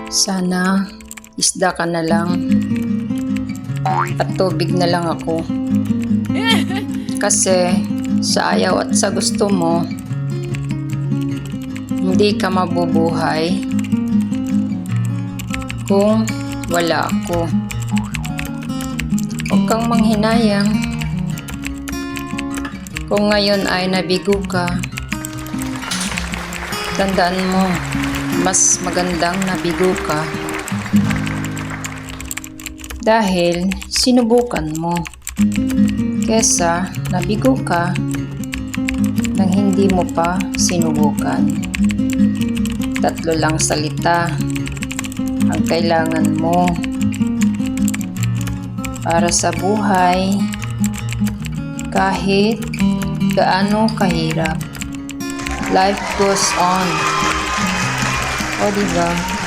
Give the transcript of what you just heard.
Sana isda ka na lang at tubig na lang ako. Kasi sa ayaw at sa gusto mo, hindi ka mabubuhay kung wala ako. Huwag kang manghinayang. Kung ngayon ay nabigo ka, tandaan mo, mas magandang nabigo ka dahil sinubukan mo kesa nabigo ka nang hindi mo pa sinubukan. 3 lang salita ang kailangan mo para sa buhay kahit gaano kahirap. Life goes on. O diba?